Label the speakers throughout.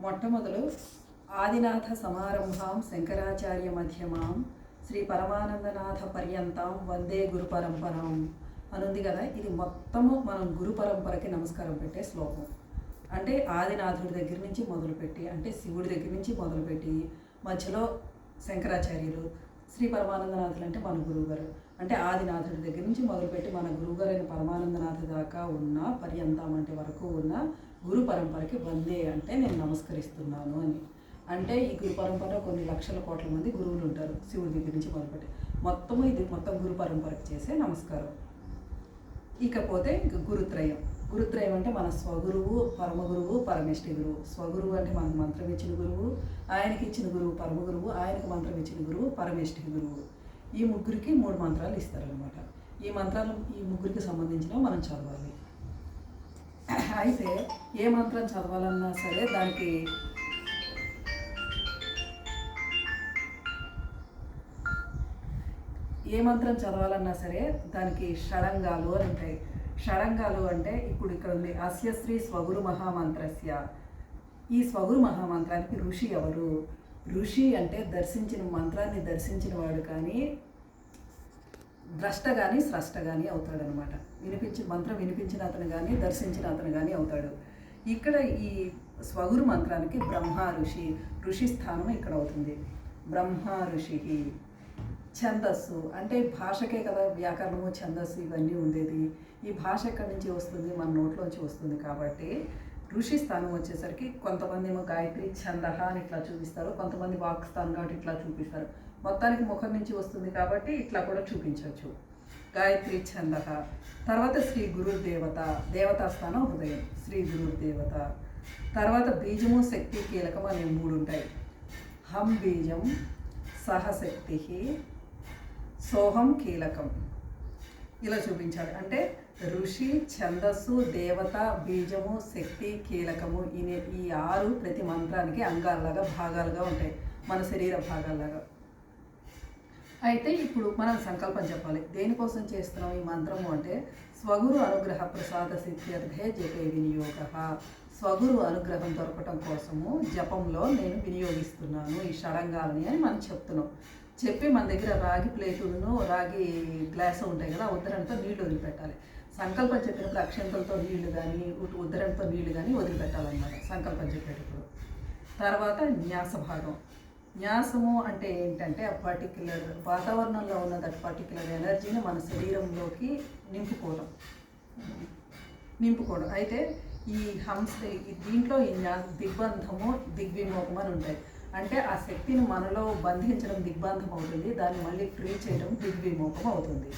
Speaker 1: మొట్టమొదలు ఆదినాథ సమారంభాం శంకరాచార్య మధ్యమాం శ్రీ పరమానందనాథ పర్యంతం వందే గురు పరంపరాం అనుంది కదా. ఇది మొత్తము మనం గురు పరంపరకి నమస్కారం పెట్టే శ్లోకం. అంటే ఆదినాథుడి దగ్గర నుంచి మొదలుపెట్టి, అంటే శివుడి దగ్గర నుంచి మొదలుపెట్టి మధ్యలో శంకరాచార్యులు, శ్రీ పరమానందనాథులు అంటే మన గురువుగారు, అంటే ఆదినాథుడి దగ్గర నుంచి మొదలుపెట్టి మన గురువుగారైన పరమానందనాథ దాకా ఉన్న పర్యంతం అంటే వరకు ఉన్న గురు పరంపరకి వందే అంటే నేను నమస్కరిస్తున్నాను అని. అంటే ఈ గురు పరంపర కొన్ని లక్షల కోట్ల మంది గురువులు ఉంటారు శివుడి దగ్గర నుంచి మొదలుపెట్టి. మొత్తం గురు పరంపరకి చేసే నమస్కారం. ఇకపోతే గురుత్రయం. గురుత్రయం అంటే మన స్వగురువు, పరమగురువు, పరమేష్ఠి గురువు. స్వగురువు అంటే మనకు మంత్రం ఇచ్చిన గురువు, ఆయనకి ఇచ్చిన గురువు పరమగురువు, ఆయనకు మంత్రం ఇచ్చిన గురువు పరమేష్ఠి గురువు. ఈ ముగ్గురికి 3 మంత్రాలు ఇస్తారనమాట. ఈ మంత్రాలు ఈ ముగ్గురికి సంబంధించినవి మనం చదవాలి. అయితే ఏ మంత్రం చదవాలన్నా సరే దానికి షడంగాలు అని ఉంటాయి. షడంగాలు అంటే ఇప్పుడు ఇక్కడ ఉంది అస్యశ్రీ స్వగురు మహామంత్రస్య. ఈ స్వగురు మహామంత్రానికి ఋషి ఎవరు? ఋషి అంటే మంత్రాన్ని దర్శించిన వాడు కానీ ద్రష్ట కానీ స్రష్ట కానీ అవుతాడనమాట. మంత్రం వినిపించిన అతను కానీ దర్శించిన అతను కానీ అవుతాడు. ఇక్కడ ఈ స్వగురు మంత్రానికి బ్రహ్మ ఋషి స్థానం ఇక్కడ అవుతుంది. బ్రహ్మ ఋషి. ఛందస్సు అంటే భాషకే కదా వ్యాకరణము, ఛందస్సు ఇవన్నీ ఉండేది. ఈ భాష ఎక్కడి నుంచి వస్తుంది? మన నోట్లోంచి వస్తుంది. కాబట్టి ఋషి స్థానం వచ్చేసరికి కొంతమంది ఏమో గాయత్రి ఛందహ అని ఇట్లా చూపిస్తారు, కొంతమంది వాక్ స్థానం కాబట్టి ఇట్లా చూపిస్తారు. మొత్తానికి ముఖం నుంచి వస్తుంది కాబట్టి ఇట్లా కూడా చూపించవచ్చు. గాయత్రి ఛందహ. తర్వాత శ్రీ గురుదేవత. దేవతా స్థానం హృదయం, శ్రీ గురుదేవత. తర్వాత బీజము, శక్తి, కీలకం అనే 3 ఉంటాయి. హం బీజం, సహశక్తి, సోహం కీలకం. ఇలా చూపించాలి. అంటే ఋషి, ఛందస్సు, దేవత, బీజము, శక్తి, కీలకము ఈ 6 ప్రతి మంత్రానికి అంగాల్లాగా భాగాలుగా ఉంటాయి, మన శరీర భాగాల్లాగా. అయితే ఇప్పుడు మనం సంకల్పం చెప్పాలి. దేనికోసం చేస్తున్నాం ఈ మంత్రము అంటే స్వగురు అనుగ్రహ ప్రసాద సిద్ధ్యర్థే జపే వినియోగ. స్వగురు అనుగ్రహం దొరకటం కోసము జపంలో నేను వినియోగిస్తున్నాను ఈ షడంగాలని అని మనం చెప్తున్నాం. చెప్పి మన దగ్గర రాగి ప్లేటులను, రాగి గ్లాసు ఉంటాయి కదా, ఉద్దరణతో నీళ్లు వదిలిపెట్టాలి. సంకల్పం చెప్పినప్పుడు అక్షంతలతో నీళ్లు కానీ ఉద్దరణతో నీళ్లు కానీ వదిలిపెట్టాలన్నమాట సంకల్పం చెప్పేటప్పుడు. తర్వాత న్యాస భాగం. న్యాసము అంటే ఏంటంటే ఆ పర్టిక్యులర్ వాతావరణంలో ఉన్న దట్ పర్టిక్యులర్ ఎనర్జీని మన శరీరంలోకి నింపుకోవడం. అయితే ఈ దీంట్లో ఈ దిగ్బంధము, దిగ్విమోహం అని ఉంటాయి. అంటే ఆ శక్తిని మనలో బంధించడం దిగ్బంధం అవుతుంది, దాన్ని మళ్ళీ ఫ్రీ చేయడం దిగ్విమోహం అవుతుంది.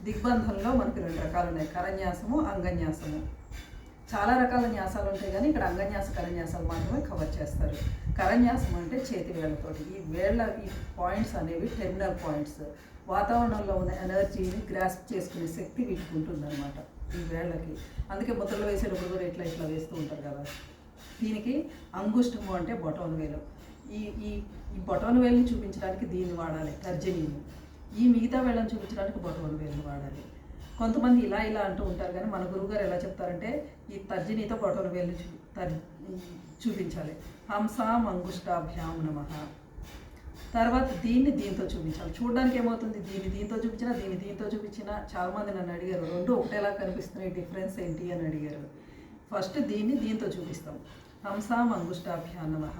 Speaker 1: దిగ్బంధంలో మనకు 2 రకాలు ఉన్నాయి, కరన్యాసము, అంగన్యాసము. చాలా రకాల న్యాసాలు ఉంటాయి కానీ ఇక్కడ అంగన్యాస, కరన్యాసాలు మాత్రమే కవర్ చేస్తారు. కరన్యాసం అంటే చేతి వేళ్లతోటి ఈ పాయింట్స్ అనేవి టెర్మినల్ పాయింట్స్. వాతావరణంలో ఉన్న ఎనర్జీని గ్రాస్ప్ చేసుకునే శక్తి వీటికి ఉంటుందన్నమాట ఈ వేళ్ళకి. అందుకే ముద్రలు వేసేటప్పుడు కూడా ఇట్లా వేస్తూ ఉంటారు కదా. దీనికి అంగుష్టము అంటే బొటన వేలు. ఈ బొటన వేలుని చూపించడానికి దీన్ని వాడాలి, తర్జనీని. ఈ మిగతా వేళ్ళని చూపించడానికి బొటన వేలుని వాడాలి. కొంతమంది ఇలా అంటూ ఉంటారు కానీ మన గురువుగారు ఎలా చెప్తారంటే ఈ తర్జనీతో బొటన వేలుని చూపించాలి. హంసాం అంగుష్టాభ్యాం నమః. తర్వాత దీంతో చూపించాలి. చూడడానికి ఏమవుతుంది, దీంతో చూపించినా చాలామంది నన్ను అడిగారు 2 ఒకటేలా కనిపిస్తున్నాయి, డిఫరెన్స్ ఏంటి అని అడిగారు. ఫస్ట్ దీంతో చూపిస్తాం, హంసాం అంగుష్టాభ్యాం నమః.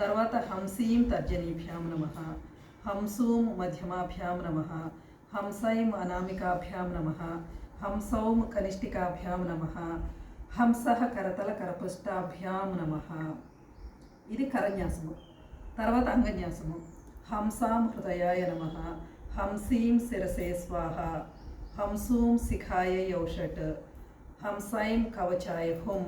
Speaker 1: తర్వాత హంసీం తర్జనీభ్యాం నమః, హంసూం మధ్యమాభ్యాం నమః, హంసైం అనామికాభ్యాం నమః, హంసౌం కనిష్ఠికాభ్యాం నమః, హంసః కరతల కరపుష్టాభ్యాం నమః. ఇది కరన్యాసము. తర్వాత అంగన్యాసము. హంసాం హృదయాయ నమః, హంసీం శిరసే స్వాహ, హంసూం శిఖాయ ఔషట్, హంసైం కవచాయ హుం.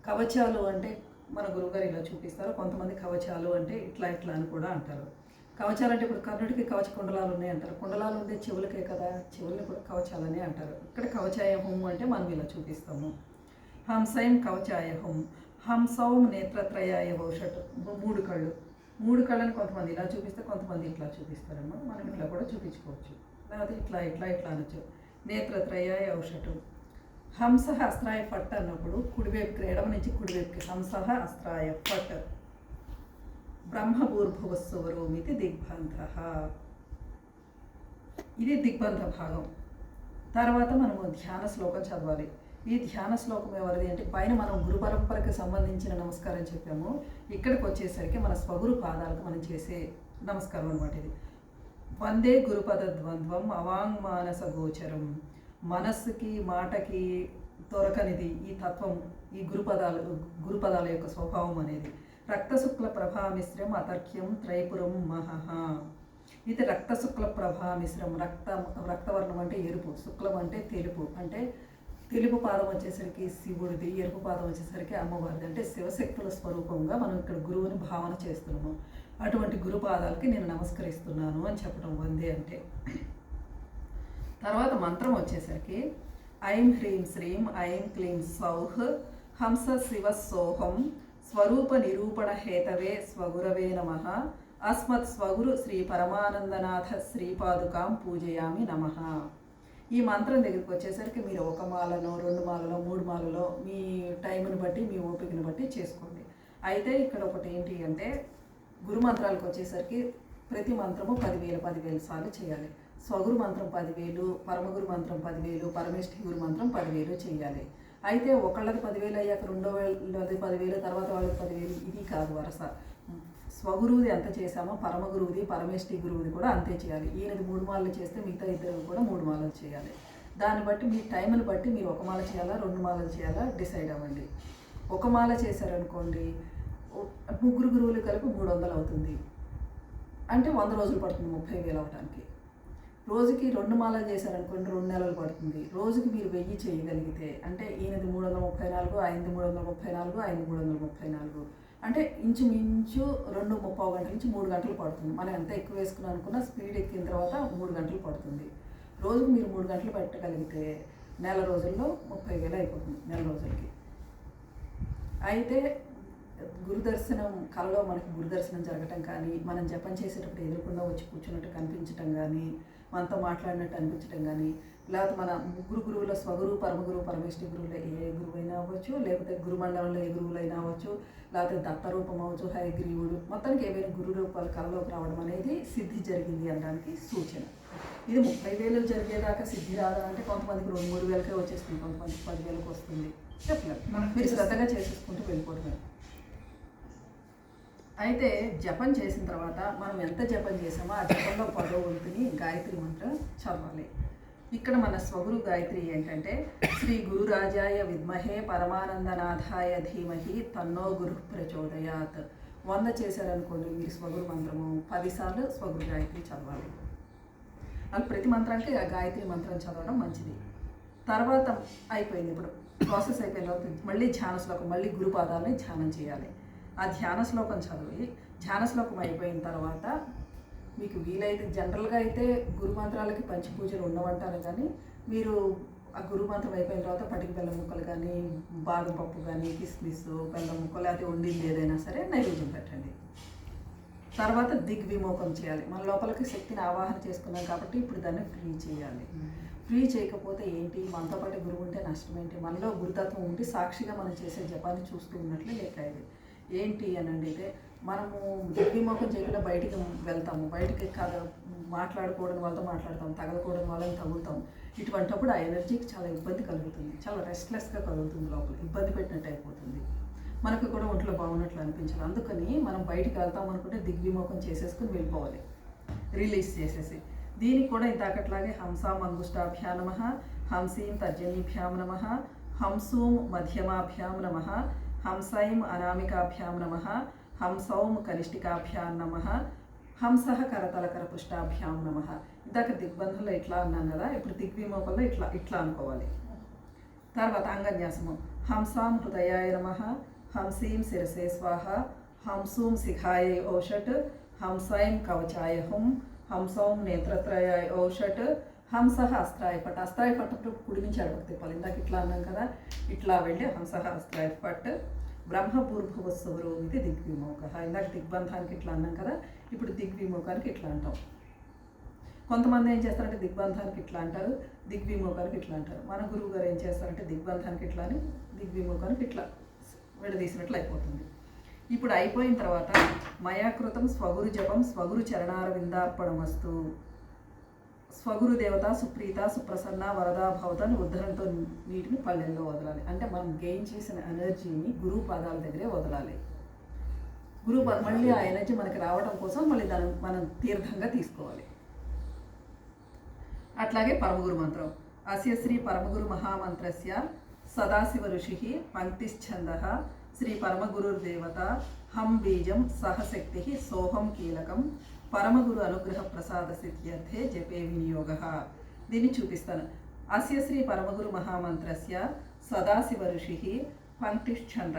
Speaker 1: కవచాలు అంటే మన గురువుగారు ఇలా చూపిస్తారు. కొంతమంది కవచాలు అంటే ఇట్లా అని కూడా అంటారు. కవచాలు అంటే ఇప్పుడు కర్ణుడికి కవచ కుండలాలు ఉన్నాయి అంటారు. కుండలాలు ఉండే చెవులకే కదా, చెవుల్ని కూడా కవచాలని అంటారు. ఇక్కడ కవచాయ హుం అంటే మనం ఇలా చూపిస్తాము. హంసైం కవచాయ హుం, హంసౌం నేత్రత్రయాయ ఔషట్. 3 కళ్ళు. 3 కళ్ళని కొంతమంది ఇలా చూపిస్తే, కొంతమంది ఇట్లా చూపిస్తారన్నమాట. మనం ఇట్లా కూడా చూపించుకోవచ్చు, లేకపోతే ఇట్లా అనొచ్చు. నేత్రత్రయాయ ఔషటు. హంస అస్త్రాయ ఫట్ అన్నప్పుడు కుడివైపుకి, ఎడమ నుంచి కుడివైపుకి హంస అస్త్రాయ ఫట్. బ్రహ్మభూర్భువస్సువరోమితి దిగ్బంధ. ఇది దిగ్బంధ భాగం. తర్వాత మనము ధ్యాన శ్లోకం చదవాలి. ఈ ధ్యాన శ్లోకం ఎవరిది అంటే పైన మనం గురు పరంపరకి సంబంధించిన నమస్కారం చెప్పాము. ఇక్కడికి వచ్చేసరికి మన స్వగురు పాదాలకు మనం చేసే నమస్కారం అనమాట ఇది. వందే గురుపద ద్వంద్వం అవాంగ్మానస గోచరం. మనస్సుకి మాటకి దొరకనిది ఈ తత్వం, ఈ గురుపదాల యొక్క స్వభావం అనేది. రక్తశుక్ల ప్రభామిశ్రం అతర్క్యం త్రైపురం మహః. ఇది రక్తశుక్ల ప్రభామిశ్రం. రక్తవర్ణం అంటే ఎరుపు, శుక్లం అంటే తెలుపు. అంటే తెలుపు పాదం వచ్చేసరికి శివుడిది, ఎరుపు పాదం వచ్చేసరికి అమ్మవారిది. అంటే శివశక్తుల స్వరూపంగా మనం ఇక్కడ గురువుని భావన చేస్తున్నాము. అటువంటి గురు పాదాలకి నేను నమస్కరిస్తున్నాను అని చెప్పడం వందే అంటే. తర్వాత మంత్రం వచ్చేసరికి ఐం హ్రీం శ్రీం ఐం క్లీం సౌహ్ హంస శివ సోహం స్వరూప నిరూపణ హేతవే స్వగురవే నమః అస్మత్ స్వగురు శ్రీ పరమానందనాథ శ్రీపాదుకాం పూజయామి నమః. ఈ మంత్రం దగ్గరికి వచ్చేసరికి మీరు 1 మాలలో 2 మాలలో 3 మాలలో మీ టైంని బట్టి మీ ఓపికను బట్టి చేసుకోండి. అయితే ఇక్కడ ఒకటి ఏంటి అంటే గురు మంత్రాలకు వచ్చేసరికి ప్రతి మంత్రము 10,000 సార్లు చేయాలి. స్వగురు మంత్రం 10,000, పరమగురు మంత్రం 10,000, పరమేష్ఠి గురు మంత్రం 10,000 చేయాలి. అయితే ఒకళ్ళది 10,000 అయ్యాక 2,000 10,000, తర్వాత వాళ్ళకి 10,000 ఇది కాదు వరస. స్వగురువుది ఎంత చేశామో పరమగురువుది పరమేష్ఠి గురువుది కూడా అంతే చేయాలి. ఈయనది 3 మాలలు చేస్తే మిగతా ఇద్దరు కూడా 3 మాలలు చేయాలి. దాన్ని బట్టి మీ టైంని బట్టి మీరు 1 మాల చేయాలా 2 మాలలు చేయాలా డిసైడ్ అవ్వండి. 1 మాల చేశారనుకోండి 3 గురువులు కలిపి 300 అవుతుంది. అంటే 100 రోజులు పడుతుంది 30,000 అవడానికి. రోజుకి 2 మాలలు చేశారనుకోండి 2 నెలలు పడుతుంది. రోజుకి మీరు 1000 చేయగలిగితే అంటే ఈయనది 334, ఆయనది 334, ఆయనది 334 అంటే ఇంచుమించు 2:30 గంటల నుంచి 3 గంటలు పడుతుంది. మనం ఎంత ఎక్కువ వేసుకున్నాం అనుకున్నా స్పీడ్ ఎక్కిన తర్వాత 3 గంటలు పడుతుంది. రోజుకు మీరు 3 గంటలు పెట్టగలిగితే నెల రోజుల్లో 30,000 అయిపోతుంది నెల రోజులకి. అయితే గురుదర్శనం కళలో మనకి గురుదర్శనం జరగటం కానీ, మనం జపం చేసేటప్పుడు ఎదురుకుండా వచ్చి కూర్చున్నట్టు కనిపించటం కానీ, మనతో మాట్లాడినట్టు అనిపించటం కానీ, లేకపోతే మన 3 గురువుల స్వగురు పరమగురు పరమేష్ఠి గురువులు ఏ గురువైనా అవ్వచ్చు, లేకపోతే గురుమండలంలో ఏ గురువులైనా అవ్వచ్చు, లేకపోతే దత్తరూపం అవ్వచ్చు, హయగ్రీవుడు, మొత్తానికి ఏవైనా గురు రూపాలు కళలోకి రావడం అనేది సిద్ధి జరిగింది అనడానికి సూచన. ఇది 30,000 జరిగేదాకా సిద్ధి రాదా అంటే కొంతమందికి 2-3 వేలకే వచ్చేస్తుంది, కొంతమందికి 10,000కి వస్తుంది. చెప్పలేదు, మీరు శ్రద్ధగా చేసేసుకుంటూ వెళ్ళిపోవడమే. అయితే జపం చేసిన తర్వాత మనం ఎంత జపం చేసామో ఆ జపంలో 10వ వంతుని గాయత్రి మంత్రం చదవాలి. ఇక్కడ మన స్వగురు గాయత్రి ఏంటంటే శ్రీ గురురాజాయ విద్మహే పరమానందనాథాయ ధీమహి తన్నో గురు ప్రచోదయాత్. 100 చేశారనుకోండి మీరు స్వగురు మంత్రము 10 సార్లు స్వగురు గాయత్రి చదవాలి. అది ప్రతి మంత్రానికి ఆ గాయత్రి మంత్రం చదవడం మంచిది. తర్వాత అయిపోయింది, ఇప్పుడు ప్రాసెస్ అయిపోయిన తర్వాత మళ్ళీ ధ్యాన శ్లోకం, మళ్ళీ గురుపాదాలని ధ్యానం చేయాలి. ఆ ధ్యాన శ్లోకం చదివి ధ్యాన శ్లోకం అయిపోయిన తర్వాత మీకు వీలైతే జనరల్గా అయితే గురు మంత్రాలకి పంచపూజలు ఉండవంటారు, కానీ మీరు ఆ గురు మంత్రం అయిపోయిన తర్వాత పటికి బెల్లం ముక్కలు కానీ, బాదం పప్పు కానీ, కిస్మిస్, బెల్లం ముక్కలు అది వండింది ఏదైనా సరే నైవేద్యం పెట్టండి. తర్వాత దిగ్విమోకం చేయాలి. మన లోపలికి శక్తిని ఆవాహన చేసుకున్నాం కాబట్టి ఇప్పుడు దాన్ని ఫ్రీ చేయాలి. ఫ్రీ చేయకపోతే ఏంటి, మనతో పాటు గురువు ఉంటే నష్టం ఏంటి? మనలో గురుతత్వం ఉండి సాక్షిగా మనం చేసే జపాన్ని చూస్తూ ఉన్నట్లే లెక్క. ఇది ఏంటి అని అంటే మనము దిగ్విమోకం చేయకుండా బయటికి వెళ్తాము, బయటికి మాట్లాడుకోవడం వాళ్ళతో మాట్లాడతాం, తగలకూడదు వాళ్ళని తగులుతాం. ఇటువంటిప్పుడు ఆ ఎనర్జీకి చాలా ఇబ్బంది కలుగుతుంది, చాలా రెస్ట్లెస్గా కలుగుతుంది, లోపల ఇబ్బంది పెట్టినట్టు అయిపోతుంది, మనకు కూడా ఒంట్లో బాగున్నట్లు అనిపించదు. అందుకని మనం బయటికి వెళ్తాం అనుకుంటే దిగ్విమోకం చేసేసుకుని వెళ్ళిపోవాలి, రిలీజ్ చేసేసి. దీనికి కూడా ఇంతకట్లాగే హంసాం అంగుష్టాభ్యాం నమః, హంసీం తర్జనీభ్యాం నమః, హంసూం మధ్యమాభ్యాం నమః, హంసైం అనామికాభ్యాం నమః, హంసౌం కనిష్ఠికాభ్యాం నమః, హంసః కరతలకరపుష్టాభ్యాం నమః. ఇందాక దిగ్బంధంలో ఇట్లా అన్నాం కదా, ఇప్పుడు దిగ్విమోకంలో ఇట్లా ఇట్లా అనుకోవాలి. తర్వాత అంగన్యాసము హంసాం హృదయాయ నమః, హంసీం శిరసే స్వాహ, హంసూం శిఖాయ ఔషట్, హంసైం కవచాయ హుం, హంసౌం నేత్రత్రయాయ ఔషట్, హంసః అస్త్రాయ పట్. అస్త్రాయ పట్టు కుడి నుంచి అడపకు తిప్పాలి. ఇందాక ఇట్లా అన్నాం కదా, ఇట్లా వెళ్ళి హంసః అస్త్రాయ పట్ బ్రహ్మపూర్భువస్సువరోమితి దిగ్విమోక. ఇందాక దిగ్బంధానికి ఇట్లా అన్నాం కదా, ఇప్పుడు దిగ్విమోకానికి ఇట్లా అంటాం. కొంతమంది ఏం చేస్తారంటే దిగ్బంధానికి ఇట్లా అంటారు, దిగ్విమోకానికి ఇట్లా అంటారు. మన గురువు గారు ఏం చేస్తారంటే దిగ్బంధానికి ఇట్లా అని, దిగ్విమోకానికి ఇట్లా విడదీసినట్లు అయిపోతుంది. ఇప్పుడు అయిపోయిన తర్వాత మయాకృతం స్వగురు జపం స్వగురు చరణారవిందార్పణమస్తు. స్వగురు దేవత సుప్రీత సుప్రసన్న వరదా భవతని ఉద్ధరణతో నీటిని పళ్ళెల్లో వదలాలి. అంటే మనం గెయిన్ చేసిన ఎనర్జీని గురువు పాదాల దగ్గరే వదలాలి. గురువు మళ్ళీ ఆ ఎనర్జీ మనకి రావడం కోసం మళ్ళీ దాన్ని మనం తీర్థంగా తీసుకోవాలి. అట్లాగే పరమగురు మంత్రం. అస్య శ్రీ పరమగురు మహామంత్రస్య సదాశివ ఋషి పంక్తిశ్చంద శ్రీ పరమగురుర్దేవత హం బీజం సహశక్తి సోహం కీలకం పరమగురు అనుగ్రహ ప్రసాద సిద్ధ్యర్థే జపే వినియోగ. దీన్ని చూపిస్తాను. అస్య శ్రీ పరమగురు మహామంత్రస్య సదాశివ ఋషి పంక్తిశ్చంద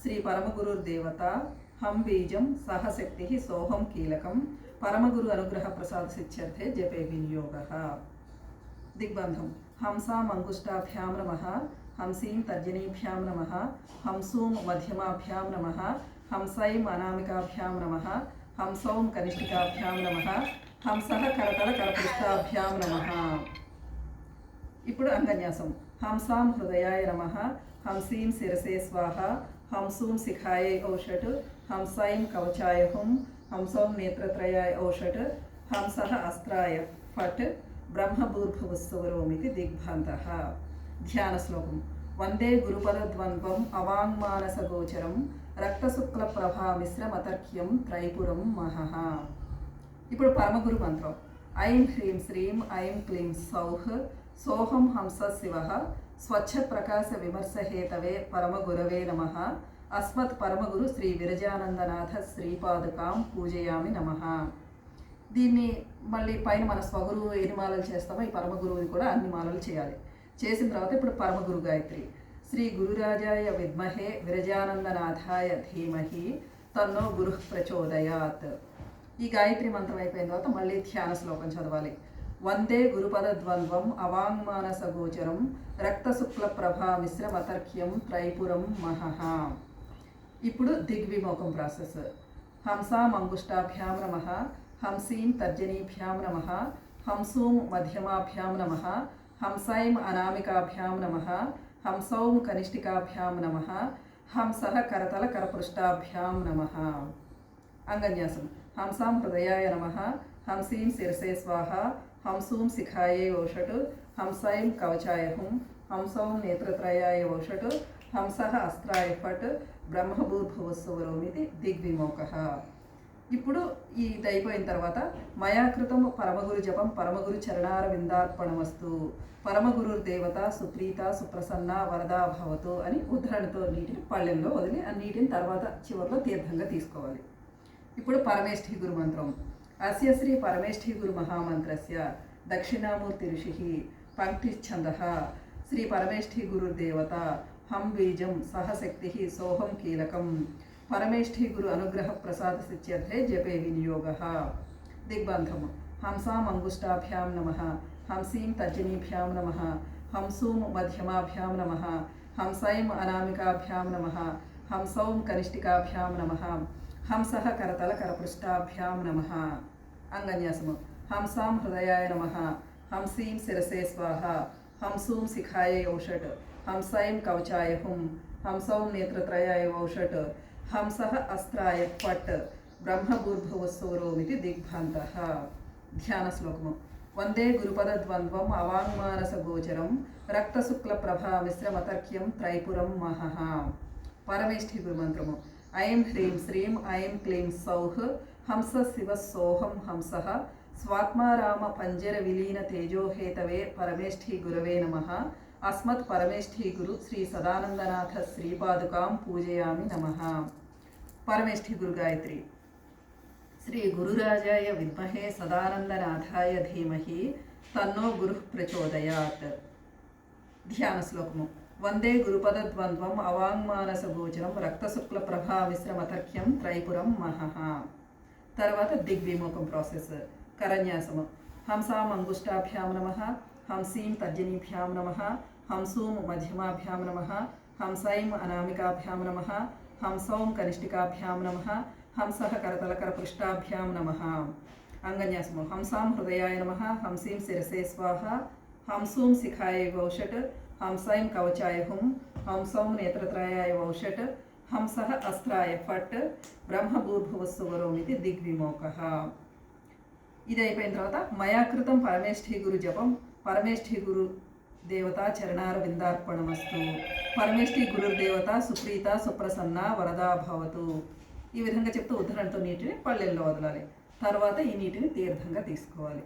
Speaker 1: శ్రీ పరమగురుర్దేవత హం బీజం సహశక్తి సోహం కీలకం పరమగురు అనుగ్రహ ప్రసాద సిద్ధ్యర్థే జపే వినియోగ. దిగ్బంధం. హంసాం అంగుష్టాభ్యాం నమః హంసీం తర్జనీభ్యాం నమః హంసూం మధ్యమాభ్యాం నమః హంసైం అనామికాభ్యాం నమః హంసౌం కనిష్ఠికాభ్యాం నమః హంసః కరతల కరపృష్ఠాభ్యాం నమః. ఇప్పుడు అంగన్యాసం. హంసాం హృదయాయ నమః హంసీం శిరసే స్వాహ హంసూం శిఖాయై ఔషట్ హంసైం కవచాయ హుం హంసౌం నేత్రత్రయాయ ఔషట్ హంసః అస్త్రాయ ఫట్ బ్రహ్మభూర్భువస్సువరోమితి దిగ్భాంతః. ధ్యాన శ్లోకం. వందే గురుపదద్వంద్వం అవాంగ్మానసగోచరం రక్తశుక్ల ప్రభా మిశ్రమతర్క్యం త్రైపురం మహః. ఇప్పుడు పరమగురు మంత్రం. ఐం హ్రీం శ్రీం ఐం క్లీం సౌః సోహం హంస శివః స్వచ్ఛ ప్రకాశ విమర్శహేతవే పరమగురవే నమః అస్మత్ పరమగురు శ్రీ విరజానందనాథ శ్రీపాదుకాం పూజయామి నమః. దీన్ని మళ్ళీ పైన మన స్వగురువు ఎన్ని మాలలు చేస్తామో ఈ పరమగురువుని కూడా అన్ని మాలలు చేయాలి. చేసిన తర్వాత ఇప్పుడు పరమగురు గాయత్రి. శ్రీ గురురాజాయ విద్మహే విరజానందనాథాయ ధీమహి తన్నో గురు ప్రచోదయాత్. ఈ గాయత్రి మంత్రం అయిపోయిన తర్వాత మళ్ళీ ధ్యాన శ్లోకం చదవాలి. వందే గురుపదద్వంద్వం అవాంగ్మానసగోచరం రక్తశుక్ల ప్రభా మిశ్రమతర్క్యం త్రైపురం మహః. ఇప్పుడు దిగ్విమోకం ప్రాసెస్. హంసాం అంగుష్టాభ్యాం నమః హంసీం తర్జనీభ్యాం నమః హంసూం మధ్యమాభ్యాం నమః హంసైం అనామికాభ్యాం నమః హంసౌం కనిష్ఠికాభ్యాం నమః హంసః కరతల కరపృష్ఠాభ్యాం నమః. అంగన్యాసం. హంసాం హృదయాయ నమః హంసీం శిరసే స్వాహ హంసూం శిఖాయై ఔషట్ హంసైం కవచాయ హుం హంసౌం నేత్రత్రయాయ ఔషట్ హంసః అస్త్రాయ ఫట్ బ్రహ్మభూర్భువస్సువరోమితి దిగ్విమోకః. ఇప్పుడు ఇది అయిపోయిన తర్వాత మయాకృతం పరమగురు జపం పరమగురు చరణారవిందార్పణమస్తు. పరమగురు దేవత సుప్రీత సుప్రసన్న వరదా భవతు అని ఉద్ధరణతో నీటిని పళ్ళెంలో వదిలి ఆ నీటిని తర్వాత చివరిలో తీర్థంగా తీసుకోవాలి. ఇప్పుడు పరమేష్ఠి గురు మంత్రం. అస్య శ్రీ పరమేష్ఠి గురు మహామంత్రస్య దక్షిణామూర్తి ఋషి పంక్తిశ్చందః శ్రీ పరమేష్ఠి గురుర్దేవత హం బీజం సహశక్తి సోహం కీలకం పరమేష్ఠి గురు అనుగ్రహ ప్రసాద సిద్ధ్యర్థే జపే వినియోగ. దిగ్బంధం. హంసాం అంగుష్టాభ్యాం నమః హంసీం తర్జనీభ్యాం నమః హంసూం మధ్యమాభ్యాం నమః హంసైం అనామికాభ్యాం నమః హంసౌం కనిష్ఠికాభ్యాం నమః హంసః కరతల కరపృష్ఠాభ్యాం నమః. అంగన్యాసము. హంసాం హృదయాయ నమః హంసీం శిరసే స్వాహ హంసూం శిఖాయై ఔషట్ హంసైం కవచాయ హుం హంసౌం నేత్రత్రయాయ ఔషట్ హంసః అస్త్రాయ ఫట్ బ్రహ్మభూర్భువస్సువరోమితి దిగ్భాంతః. ధ్యాన శ్లోకము. వందే గురుపదద్వంద్వం అవాంగ్మానసగోచరం రక్తశుక్ల ప్రభా మిశ్రమతర్క్యం త్రైపురం మహః. పరమేష్ఠి గురు మంత్రము. ఐం హ్రీం శ్రీం ఐం క్లీం సౌః హంస శివ సోహం హంసః స్వాత్మారామ పంజర విలీన తేజోహేతవే పరమేష్ఠి గురవే నమః అస్మత్ పరమేష్ఠి గురు శ్రీ సదానందనాథ శ్రీపాదుకాం పూజయామి నమః. పరమేష్ఠి గురు గాయత్రి. శ్రీ గురురాజాయ విద్మహే సదానందనాథాయ ధీమహి తన్నో గురు ప్రచోదయాత్. ధ్యాన శ్లోకము. వందే గురుపదద్వంద్వం అవాంగ్మానసగోచరం రక్తశుక్ల ప్రభా మిశ్రమతర్క్యం త్రైపురం మహః. తర్వాత దిగ్విమోకం ప్రాసెస్. కరన్యాసము. హంసాం అంగుష్టాభ్యాం నమః హంసీం తర్జనీభ్యాం నమః హంసూం మధ్యమాభ్యాం నమః హంసైం అనామికాభ్యాం నమః హంసౌం కనిష్ఠికాభ్యాం నమః హంసః కరతల కరపృష్ఠాభ్యాం నమః. అంగన్యాసము. హంసాం హృదయాయ నమః హంసీం శిరసే స్వాహ హంసూం శిఖాయై ఔషట్ హంసైం కవచాయ హుం హంసౌం నేత్రత్రయాయ ఔషట్ హంస అస్త్రాయ ఫట్ బ్రహ్మభూర్భువస్సువరోమితి దిగ్విమోక. ఇది అయిపోయిన తర్వాత మయాకృతం పరమేష్ఠి గురు జపం పరమేష్ఠి గురు దేవత చరణార విందార్పణమస్తు. పరమేష్ఠి గురుర్దేవత సుప్రీత సుప్రసన్న వరదా భవతు. ఈ విధంగా చెప్తూ ఉద్ధరణతో నీటిని పళ్ళెల్లో వదలాలి. తర్వాత ఈ నీటిని తీర్థంగా తీసుకోవాలి.